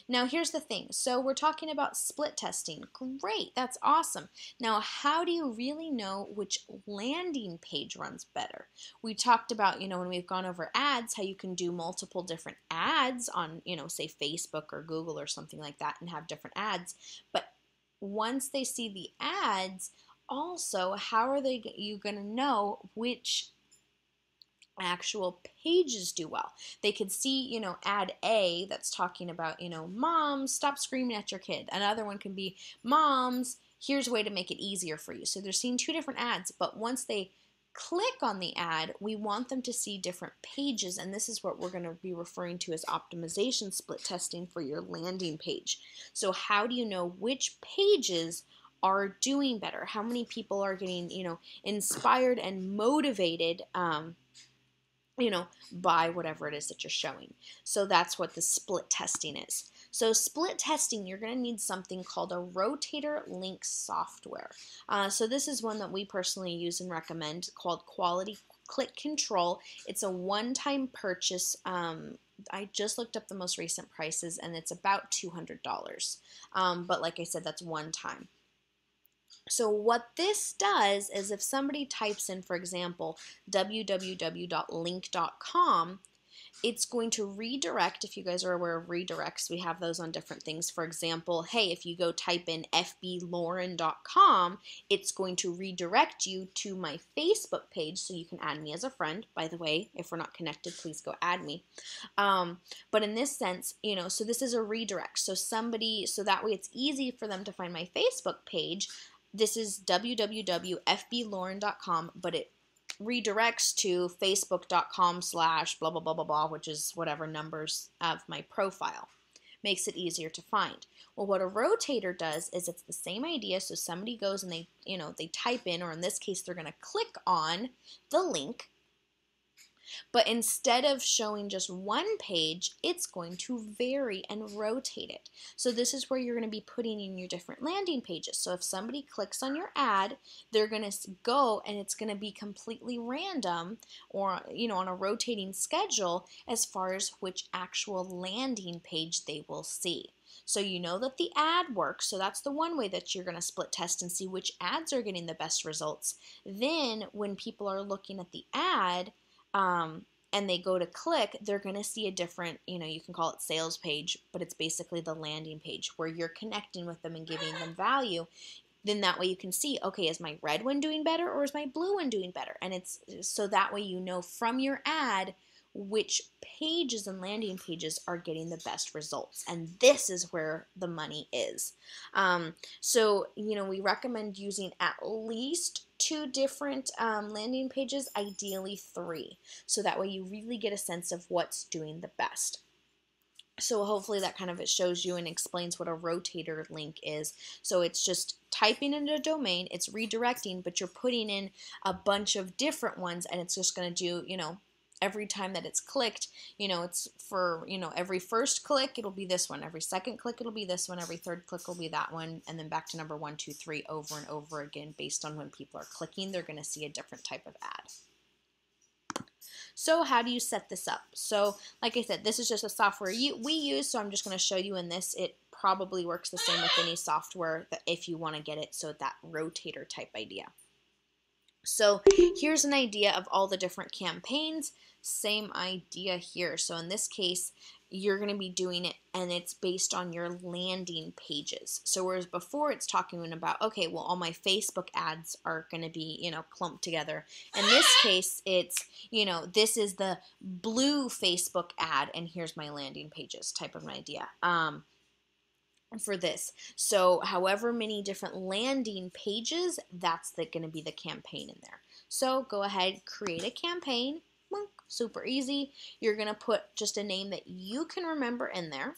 Now here's the thing. So we're talking about split testing. Great, that's awesome. Now how do you really know which landing page runs better? We talked about, when we've gone over ads, how you can do multiple different ads on, say Facebook or Google or something like that and have different ads. But once they see the ads, also, how are you going to know which actual pages do well? They could see, ad A that's talking about, moms, stop screaming at your kid. Another one can be moms, here's a way to make it easier for you. So they're seeing two different ads, but once they click on the ad, we want them to see different pages, and this is what we're going to be referring to as optimization split testing for your landing page. So how do you know which pages are doing better? How many people are getting, inspired and motivated, by whatever it is that you're showing. So that's what the split testing is. So split testing, you're going to need something called a Rotator link software. So this is one that we personally use and recommend, called Quality Click Control. It's a one-time purchase. I just looked up the most recent prices, and it's about $200. But like I said, that's one time. So what this does is, if somebody types in, for example, www.link.com, it's going to redirect. If you guys are aware of redirects, we have those on different things. For example, hey, if you go type in fblauren.com, it's going to redirect you to my Facebook page, so you can add me as a friend. By the way, if we're not connected, please go add me. But in this sense, so this is a redirect. So that way it's easy for them to find my Facebook page. This is www.fblauren.com, but it redirects to facebook.com/blah, blah, blah, blah, blah, which is whatever numbers of my profile. Makes it easier to find. Well, what a rotator does is it's the same idea. So somebody goes and they type in, or in this case, they're going to click on the link. But instead of showing just one page, it's going to vary and rotate it. So this is where you're going to be putting in your different landing pages. So if somebody clicks on your ad, they're going to go, and it's going to be completely random, or on a rotating schedule, as far as which actual landing page they will see. So you know that the ad works, so that's the one way that you're going to split test and see which ads are getting the best results. Then when people are looking at the ad, and they go to click, they're going to see a different, you can call it sales page, but it's basically the landing page where you're connecting with them and giving them value. Then that way you can see, okay, is my red one doing better, or is my blue one doing better? And it's so that way from your ad which pages and landing pages are getting the best results. And this is where the money is. So we recommend using at least 2 different landing pages, ideally 3. So that way you really get a sense of what's doing the best. So hopefully that kind of shows you and explains what a rotator link is. So it's just typing in a domain, it's redirecting, but you're putting in a bunch of different ones, and it's just going to do, every time that it's clicked, it's for, every first click, it'll be this one. Every second click, it'll be this one. Every third click will be that one. And then back to number 1, 2, 3 over and over again. Based on when people are clicking, they're going to see a different type of ad. So how do you set this up? So like I said, this is just a software we use, so I'm just going to show you in this. It probably works the same with any software that if you want to get it, so that rotator type idea. So here's an idea of all the different campaigns. Same idea here. So in this case, you're going to be doing it, and it's based on your landing pages. So whereas before it's talking about, okay, well, all my Facebook ads are going to be, clumped together. In this case, it's, this is the blue Facebook ad, and here's my landing pages type of an idea. For this. So however many different landing pages, that's going to be the campaign in there. So go ahead, create a campaign. Super easy. You're going to put just a name that you can remember in there.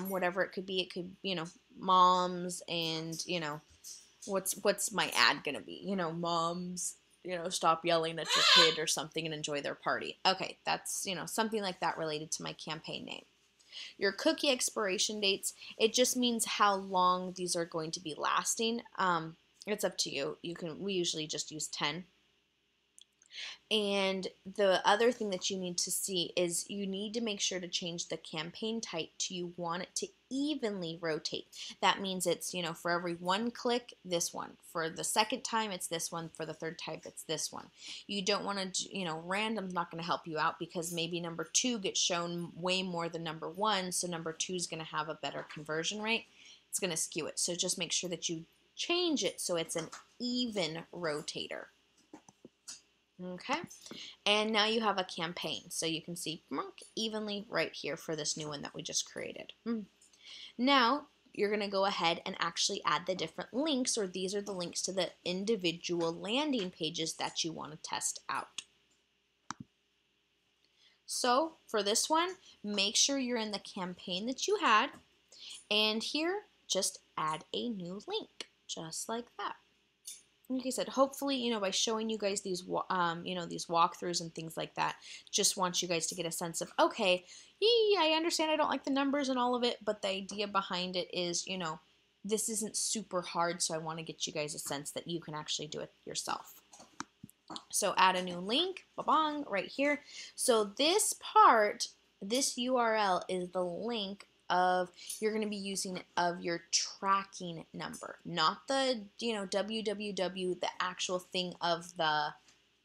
Whatever it could be. It could, moms, and, what's my ad going to be? Moms, stop yelling at your kid or something and enjoy their party. Okay, that's, something like that related to my campaign name. Your cookie expiration dates, it just means how long these are going to be lasting. It's up to you. We usually just use 10. And the other thing that you need to see is you need to make sure to change the campaign type to you want it to evenly rotate. That means it's, for every one click, this one. For the second time, it's this one. For the third time, it's this one. You don't want to, random's not going to help you out because maybe number 2 gets shown way more than number 1, so number 2 is going to have a better conversion rate. It's going to skew it. So just make sure that you change it so it's an even rotator. Okay, and now you have a campaign, so you can see evenly right here for this new one that we just created. Now you're going to go ahead and actually add the different links, or these are the links to the individual landing pages that you want to test out. So for this one, make sure you're in the campaign that you had, and here just add a new link, just like that. Like I said, hopefully, by showing you guys these, these walkthroughs and things like that, just want you guys to get a sense of, okay, I understand I don't like the numbers and all of it, but the idea behind it is, this isn't super hard, so I want to get you guys a sense that you can actually do it yourself. So add a new link, ba-bong, right here. So this part, this URL is the link you're going to be using of your tracking number, not the www, the actual thing of the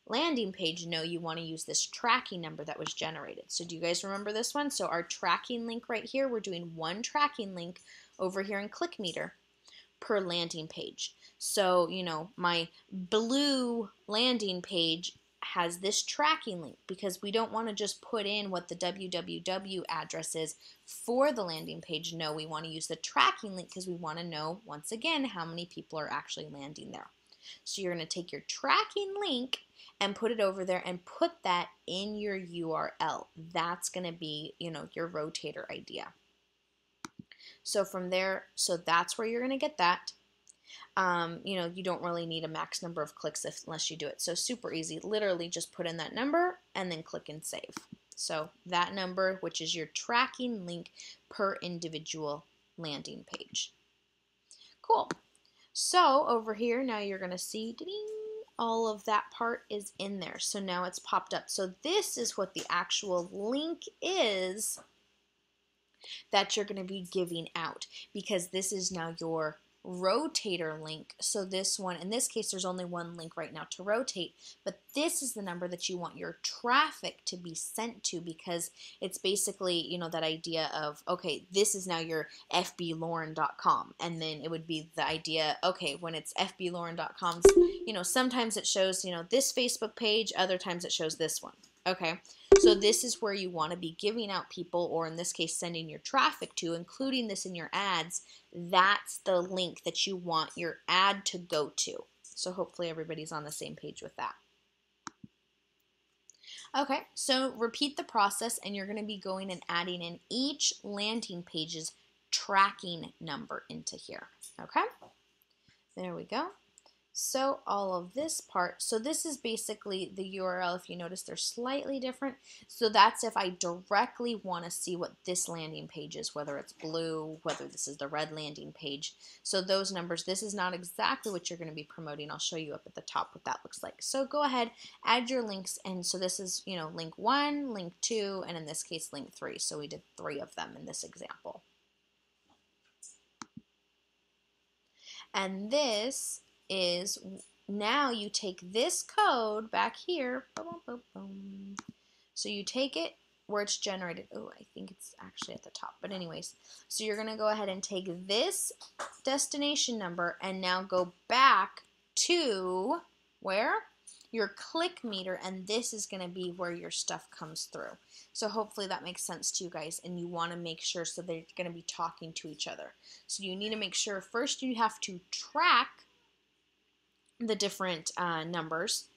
landing page. No, you want to use this tracking number that was generated. So do you guys remember this one? So our tracking link right here, we're doing one tracking link over here in ClickMeter per landing page. So my blue landing page has this tracking link because we don't want to just put in what the www address is for the landing page. No, we want to use the tracking link because we want to know, once again, how many people are actually landing there. So you're going to take your tracking link and put it over there and put that in your URL. That's going to be, your rotator idea. So from there, that's where you're going to get that. You don't really need a max number of clicks unless you do it. So super easy. Literally just put in that number and then click and save. So that number, which is your tracking link per individual landing page. Cool. So over here, now you're going to see all of that part is in there. So now it's popped up. So this is what the actual link is that you're going to be giving out, because this is now your rotator link. So this one, in this case, there's only one link right now to rotate, but this is the number that you want your traffic to be sent to, because it's basically, that idea of, okay, this is now your fblauren.com, and then it would be the idea, okay, when it's fblauren.com, sometimes it shows, this Facebook page, other times it shows this one. Okay, so this is where you want to be giving out people, or in this case, sending your traffic to, including this in your ads. That's the link that you want your ad to go to. So hopefully everybody's on the same page with that. Okay, so repeat the process, and you're going to be going and adding in each landing page's tracking number into here. Okay, there we go. So all of this part, so this is basically the URL. If you notice, they're slightly different. So that's if I directly want to see what this landing page is, whether it's blue, whether this is the red landing page. So those numbers, this is not exactly what you're going to be promoting. I'll show you up at the top what that looks like. So go ahead, add your links. And so this is, link 1, link 2, and in this case, link 3. So we did 3 of them in this example. And this is, now you take this code back here, boom, boom, boom. So you take it where it's generated. Oh, I think it's actually at the top, but anyways, so you're gonna go ahead and take this destination number and now go back to where? Your click meter, and this is gonna be where your stuff comes through. So hopefully that makes sense to you guys, and you wanna make sure so they're gonna be talking to each other. So you need to make sure first you have to track the different numbers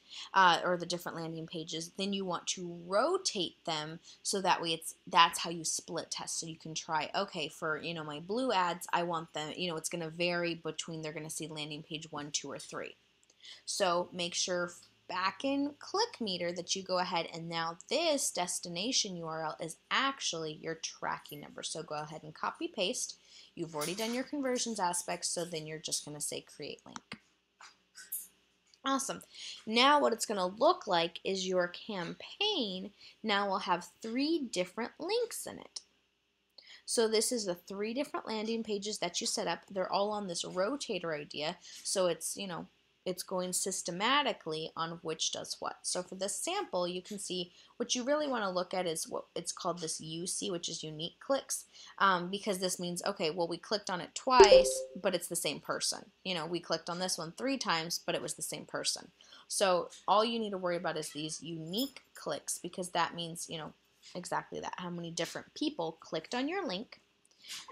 or the different landing pages. Then you want to rotate them so that way that's how you split test. So you can try, okay, for my blue ads, I want them, it's going to vary between, they're going to see landing page 1, 2, or 3. So make sure back in ClickMeter that you go ahead, and now this destination URL is actually your tracking number. So go ahead and copy paste. You've already done your conversions aspects, so then you're just going to say create link. Awesome. Now what it's going to look like is your campaign now will have 3 different links in it. So this is the 3 different landing pages that you set up. They're all on this rotator idea. So it's, it's going systematically on which does what. So for this sample, you can see what you really want to look at is what it's called this UC, which is unique clicks, because this means, okay, well, we clicked on it twice, but it's the same person. We clicked on this one 3 times, but it was the same person. So all you need to worry about is these unique clicks, because that means, exactly that, how many different people clicked on your link.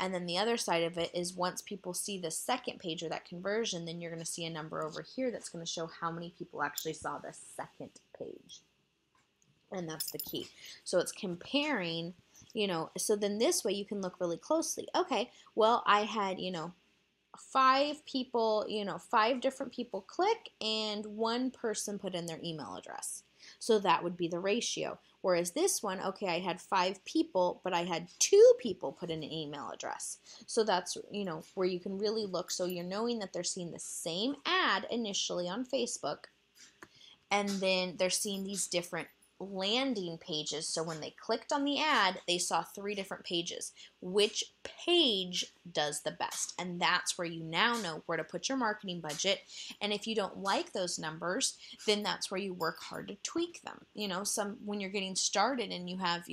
And then the other side of it is once people see the second page or that conversion, then you're going to see a number over here that's going to show how many people actually saw the second page. And that's the key. So it's comparing, so then this way you can look really closely. Okay, well, I had, 5 people, 5 different people click and 1 person put in their email address. So that would be the ratio. Whereas this one, okay, I had 5 people, but I had 2 people put in an email address. So that's, where you can really look. So you're knowing that they're seeing the same ad initially on Facebook, and then they're seeing these different landing pages. So when they clicked on the ad, they saw 3 different pages. Which page does the best? And that's where you now know where to put your marketing budget. And if you don't like those numbers, then that's where you work hard to tweak them. When you're getting started and you have,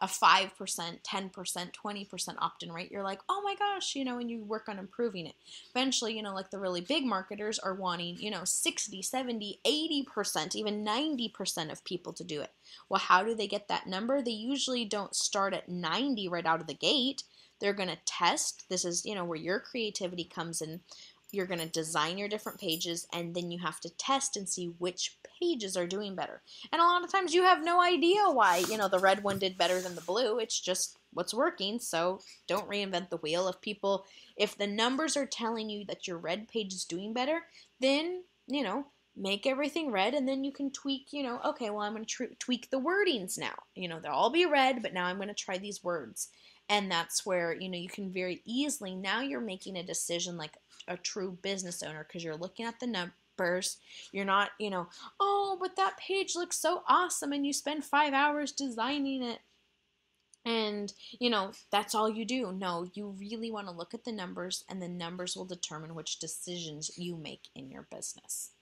a 5%, 10%, 20% opt-in rate, you're like, oh my gosh, and you work on improving it. Eventually, like the really big marketers are wanting, 60, 70, 80%, even 90% of people to do it. Well, how do they get that number? They usually don't start at 90 right out of the gate. They're going to test. This is, where your creativity comes in. You're going to design your different pages, and then you have to test and see which pages are doing better. And a lot of times you have no idea why, the red one did better than the blue. It's just what's working, so don't reinvent the wheel. If the numbers are telling you that your red page is doing better, then, make everything red, and then you can tweak, okay, well, I'm going to tweak the wordings now. They'll all be red, but now I'm going to try these words. And that's where, you can very easily, now you're making a decision like a true business owner, because you're looking at the numbers. You're not, oh, but that page looks so awesome, and you spend 5 hours designing it. And, that's all you do. No, you really want to look at the numbers, and the numbers will determine which decisions you make in your business.